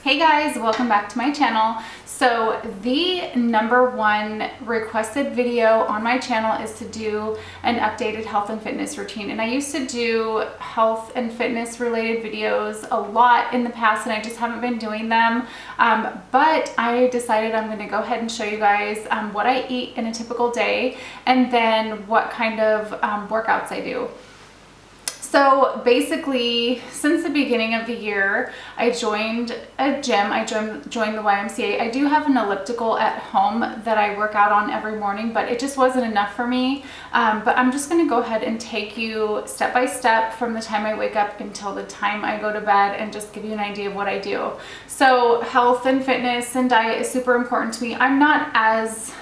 Hey guys, welcome back to my channel. So the number one requested video on my channel is to do an updated health and fitness routine. And I used to do health and fitness related videos a lot in the past and I just haven't been doing them. But I decided I'm going to go ahead and show you guys what I eat in a typical day and then what kind of workouts I do. So basically, since the beginning of the year, I joined a gym. I joined the YMCA. I do have an elliptical at home that I work out on every morning, but it just wasn't enough for me. But I'm just going to go ahead and take you step by step from the time I wake up until the time I go to bed and just give you an idea of what I do. So health and fitness and diet is super important to me. I'm not as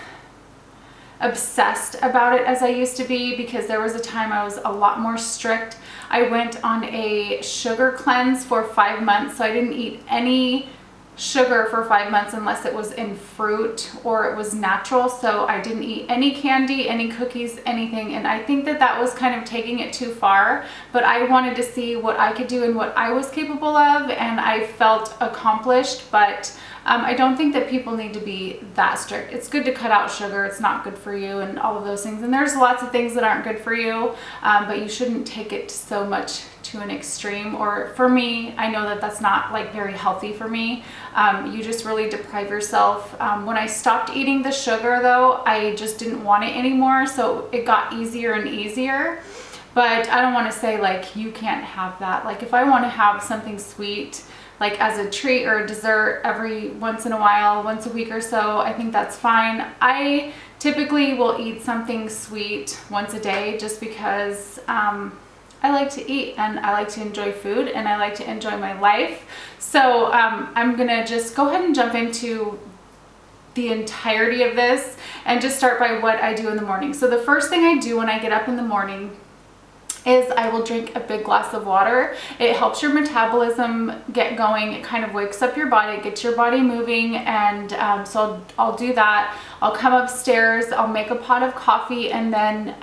obsessed about it as I used to be because there was a time I was a lot more strict. I went on a sugar cleanse for 5 months, so I didn't eat any sugar for 5 months unless it was in fruit or it was natural. So I didn't eat any candy, any cookies, anything, and I think that that was kind of taking it too far, but I wanted to see what I could do and what I was capable of, and I felt accomplished. But I don't think that people need to be that strict. It's good to cut out sugar. It's not good for you and all of those things. And there's lots of things that aren't good for you, but you shouldn't take it so much to an extreme. Or for me, I know that that's not like very healthy for me. You just really deprive yourself. When I stopped eating the sugar though, I just didn't want it anymore. So it got easier and easier. But I don't want to say like you can't have that. Like if I want to have something sweet, like as a treat or a dessert every once in a while, once a week or so, I think that's fine. I typically will eat something sweet once a day just because I like to eat and I like to enjoy food and I like to enjoy my life. So I'm gonna just go ahead and jump into the entirety of this and just start by what I do in the morning. So the first thing I do when I get up in the morning is I will drink a big glass of water. It helps your metabolism get going. It kind of wakes up your body, it gets your body moving, and so I'll do that. I'll come upstairs, I'll make a pot of coffee, and then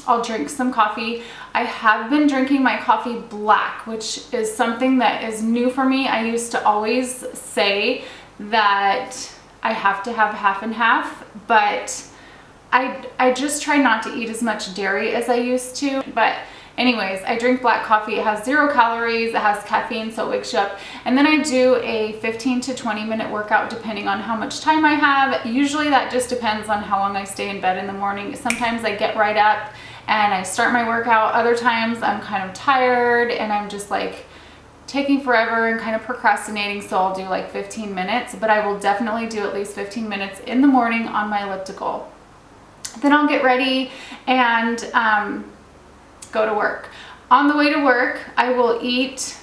I'll drink some coffee. I have been drinking my coffee black, which is something that is new for me. I used to always say that I have to have half and half, but I just try not to eat as much dairy as I used to. But anyways, I drink black coffee. It has 0 calories, it has caffeine, so it wakes you up. And then I do a 15 to 20 minute workout depending on how much time I have. Usually that just depends on how long I stay in bed in the morning. Sometimes I get right up and I start my workout. Other times I'm kind of tired and I'm just like taking forever and kind of procrastinating, so I'll do like 15 minutes, but I will definitely do at least 15 minutes in the morning on my elliptical. Then I'll get ready and go to work. On the way to work, I will eat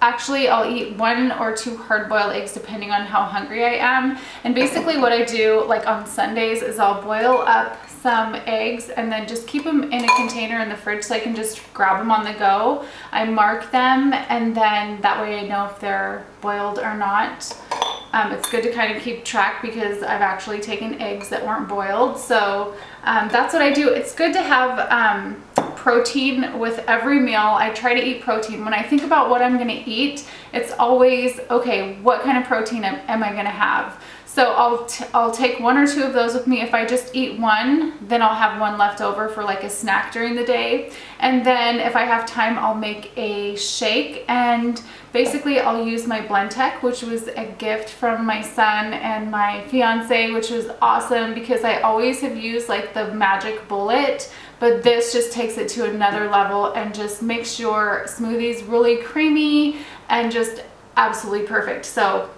I'll eat 1 or 2 hard-boiled eggs depending on how hungry I am. And basically what I do like on Sundays is I'll boil up some eggs and then just keep them in a container in the fridge so I can just grab them on the go. I mark them and then that way I know if they're boiled or not. It's good to kind of keep track because I've actually taken eggs that weren't boiled. So that's what I do. It's good to have protein with every meal. I try to eat protein. When I think about what I'm going to eat, it's always, okay, what kind of protein am I going to have? So I'll take 1 or 2 of those with me. If I just eat 1, then I'll have 1 left over for like a snack during the day. And then if I have time, I'll make a shake. And basically I'll use my Blendtec, which was a gift from my son and my fiance, which was awesome because I always have used like the magic bullet, but this just takes it to another level and just makes your smoothies really creamy and just absolutely perfect. So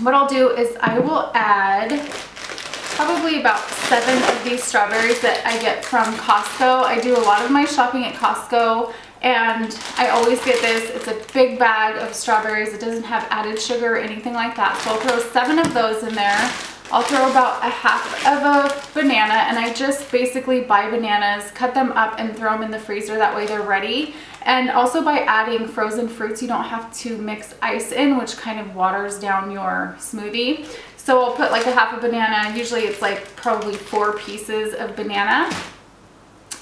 what I'll do is I will add probably about 7 of these strawberries that I get from Costco. I do a lot of my shopping at Costco and I always get this. It's a big bag of strawberries. It doesn't have added sugar or anything like that. So I'll throw 7 of those in there. I'll throw about a half of a banana, and I just basically buy bananas, cut them up and throw them in the freezer. That way they're ready. And also by adding frozen fruits, you don't have to mix ice in, which kind of waters down your smoothie. So I'll put like a half a banana. Usually it's like probably 4 pieces of banana.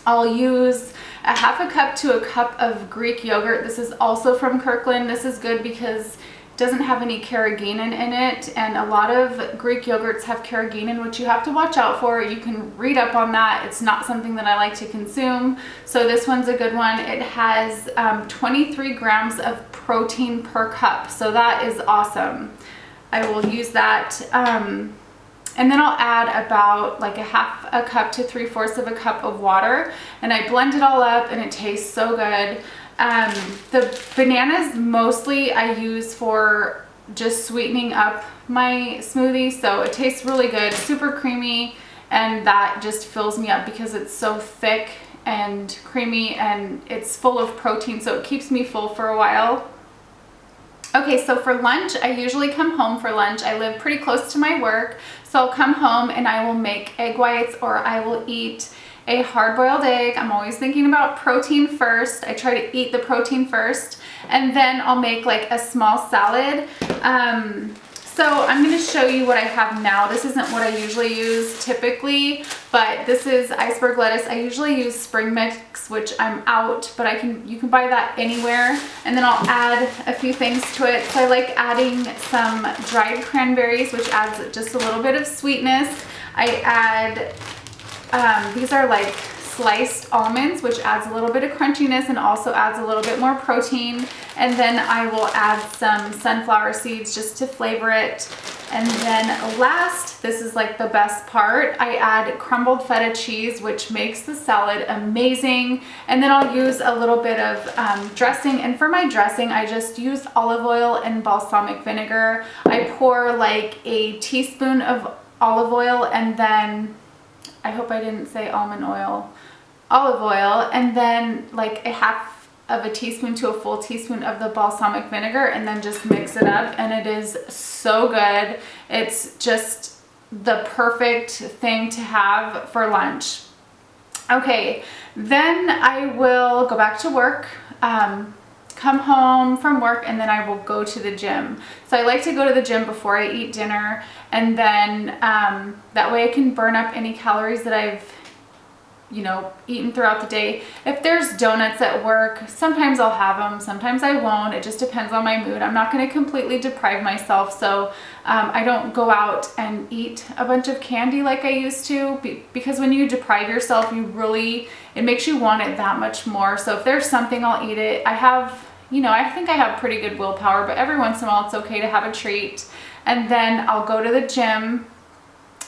I'll use a half a cup to a cup of Greek yogurt. This is also from Kirkland. This is good because it doesn't have any carrageenan in it, and a lot of Greek yogurts have carrageenan, which you have to watch out for. You can read up on that. It's not something that I like to consume, so this one's a good one. It has 23 grams of protein per cup, so that is awesome. I will use that. And then I'll add about like a half a cup to 3/4 of a cup of water, and I blend it all up, and it tastes so good. The bananas mostly I use for just sweetening up my smoothie, so it tastes really good, super creamy, and that just fills me up because it's so thick and creamy and it's full of protein, so it keeps me full for a while. Okay, so for lunch, I usually come home for lunch. I live pretty close to my work, so I'll come home and I will make egg whites, or I will eat a hard-boiled egg. I'm always thinking about protein first. I try to eat the protein first, and then I'll make like a small salad. So I'm going to show you what I have now. This isn't what I usually use typically, but this is iceberg lettuce. I usually use spring mix, which I'm out, but you can buy that anywhere. And then I'll add a few things to it. So I like adding some dried cranberries, which adds just a little bit of sweetness. I add, these are like sliced almonds, which adds a little bit of crunchiness and also adds a little bit more protein. And then I will add some sunflower seeds just to flavor it. And then last, this is like the best part, I add crumbled feta cheese, which makes the salad amazing. And then I'll use a little bit of dressing. And for my dressing, I just used olive oil and balsamic vinegar. I pour like a teaspoon of olive oil, and then, I hope I didn't say almond oil, olive oil, and then like a half of a teaspoon to a full teaspoon of the balsamic vinegar, and then just mix it up, and it is so good. It's just the perfect thing to have for lunch. Okay, then I will go back to work, come home from work, and then I will go to the gym. So I like to go to the gym before I eat dinner, and then that way I can burn up any calories that I've eaten throughout the day. If there's donuts at work, sometimes I'll have them, sometimes I won't. It just depends on my mood. I'm not going to completely deprive myself, so I don't go out and eat a bunch of candy like I used to, because when you deprive yourself, it makes you want it that much more. So if there's something, I'll eat it. I think I have pretty good willpower, but every once in a while it's okay to have a treat. And then I'll go to the gym.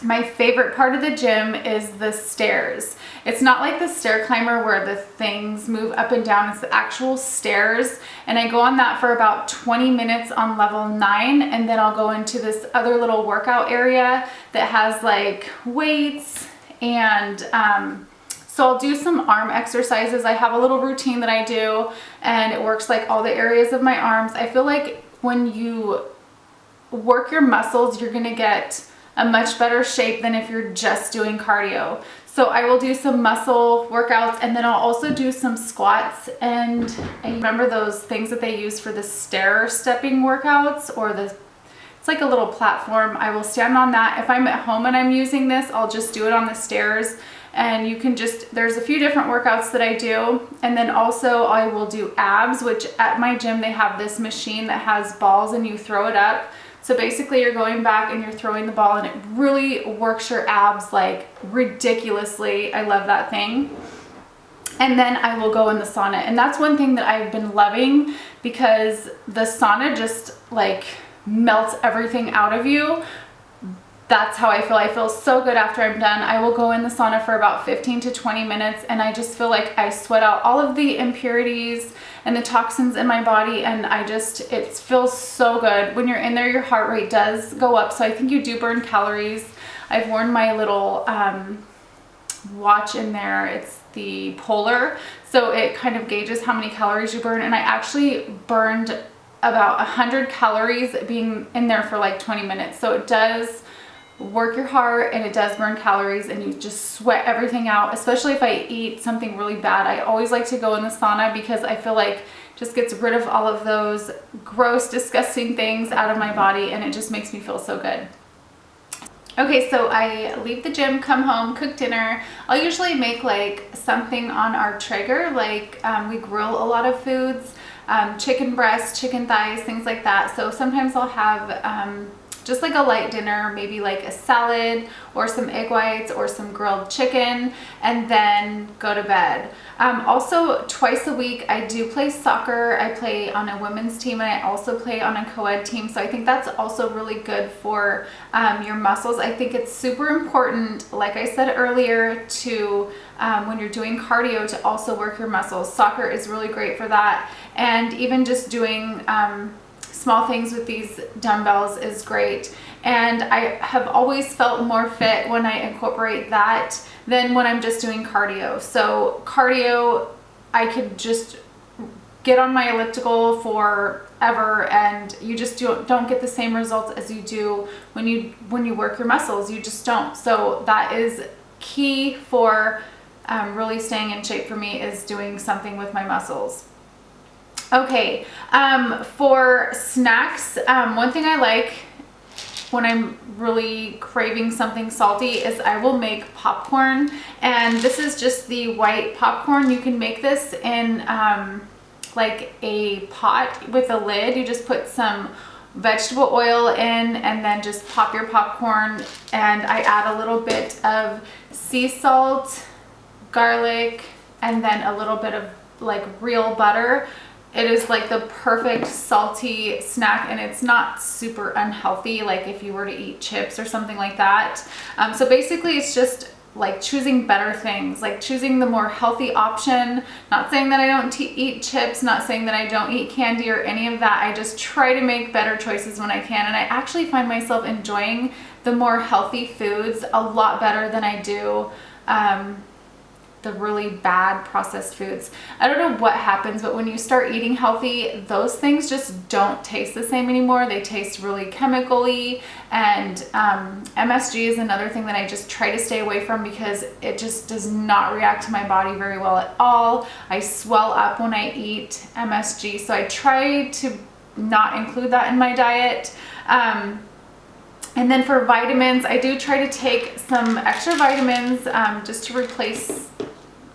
My favorite part of the gym is the stairs. It's not like the stair climber where the things move up and down. It's the actual stairs, and I go on that for about 20 minutes on level 9, and then I'll go into this other little workout area that has like weights, and so I'll do some arm exercises. I have a little routine that I do, and it works like all the areas of my arms. I feel like when you work your muscles, you're gonna get a much better shape than if you're just doing cardio. So I will do some muscle workouts, and then I'll also do some squats. And I remember those things that they use for the stair stepping workouts, or it's like a little platform. I will stand on that. If I'm at home and I'm using this, I'll just do it on the stairs. And you can there's a few different workouts that I do. And then also I will do abs, which at my gym they have this machine that has balls and you throw it up. So basically you're going back and you're throwing the ball, and it really works your abs like ridiculously. I love that thing. And then I will go in the sauna. And that's one thing that I've been loving, because the sauna just like melts everything out of you. That's how I feel. I feel so good after I'm done. I will go in the sauna for about 15 to 20 minutes, and I just feel like I sweat out all of the impurities and the toxins in my body, and it feels so good. When you're in there, your heart rate does go up, so I think you do burn calories. I've worn my little watch in there. It's the Polar, so it kind of gauges how many calories you burn, and I actually burned about 100 calories being in there for like 20 minutes. So it does work your heart, and it does burn calories, and you just sweat everything out. Especially if I eat something really bad, I always like to go in the sauna, because I feel like it just gets rid of all of those gross, disgusting things out of my body, and it just makes me feel so good. Okay, so I leave the gym, come home, cook dinner. I'll usually make like something on our Traeger, like we grill a lot of foods, chicken breasts, chicken thighs, things like that. So sometimes I'll have just like a light dinner, maybe like a salad or some egg whites or some grilled chicken, and then go to bed. Also, twice a week I do play soccer. I play on a women's team and I also play on a co-ed team. So I think that's also really good for your muscles. I think it's super important, like I said earlier, to when you're doing cardio, to also work your muscles. Soccer is really great for that. And even just doing small things with these dumbbells is great. And I have always felt more fit when I incorporate that than when I'm just doing cardio. So cardio, I could just get on my elliptical forever and you just don't get the same results as you do when you work your muscles. You just don't. So that is key for really staying in shape for me, is doing something with my muscles. Okay, for snacks, one thing I like when I'm really craving something salty is I will make popcorn, and this is just the white popcorn. You can make this in like a pot with a lid. You just put some vegetable oil in and then just pop your popcorn, and I add a little bit of sea salt, garlic, and then a little bit of like real butter. It is like the perfect salty snack, and it's not super unhealthy like if you were to eat chips or something like that. So basically it's just like choosing better things, like choosing the more healthy option. Not saying that I don't eat chips, not saying that I don't eat candy or any of that. I just try to make better choices when I can, and I actually find myself enjoying the more healthy foods a lot better than I do the really bad processed foods. I don't know what happens, but when you start eating healthy, those things just don't taste the same anymore. They taste really chemically, and MSG is another thing that I just try to stay away from because it just does not react to my body very well at all. I swell up when I eat MSG, so I try to not include that in my diet. And then for vitamins, I do try to take some extra vitamins just to replace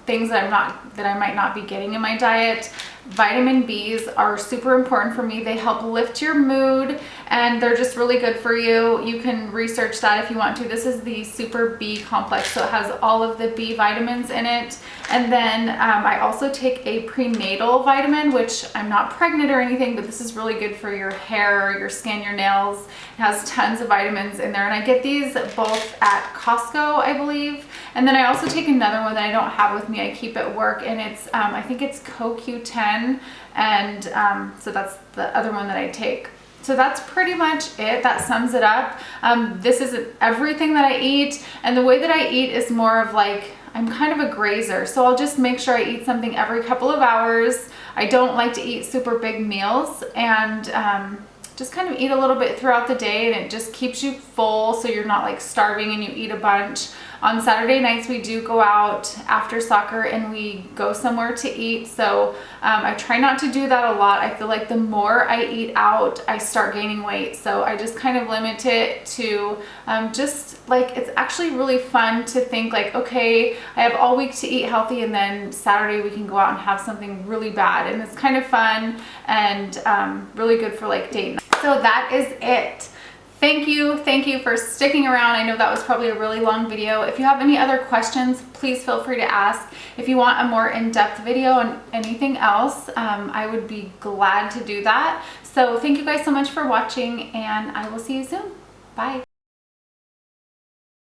things that I might not be getting in my diet. Vitamin Bs are super important for me. They help lift your mood, and they're just really good for you. You can research that if you want to. This is the Super B complex, so it has all of the B vitamins in it. And then I also take a prenatal vitamin, which I'm not pregnant or anything, but this is really good for your hair, your skin, your nails. It has tons of vitamins in there, and I get these both at Costco, I believe. And then I also take another one that I don't have with me. I keep at work, and it's I think it's CoQ10, and so that's the other one that I take. So that's pretty much it. That sums it up. This isn't everything that I eat, and the way that I eat is more of like, I'm kind of a grazer, so I'll just make sure I eat something every couple of hours. I don't like to eat super big meals, and just kind of eat a little bit throughout the day, and it just keeps you full so you're not like starving and you eat a bunch. On Saturday nights we do go out after soccer and we go somewhere to eat, so I try not to do that a lot. I feel like the more I eat out, I start gaining weight, so I just kind of limit it to just like, it's actually really fun to think like, okay, I have all week to eat healthy, and then Saturday we can go out and have something really bad, and it's kind of fun and really good for like date night. So that is it. Thank you for sticking around. I know that was probably a really long video. If you have any other questions, please feel free to ask. If you want a more in-depth video on anything else, I would be glad to do that. So thank you guys so much for watching, and I will see you soon. Bye.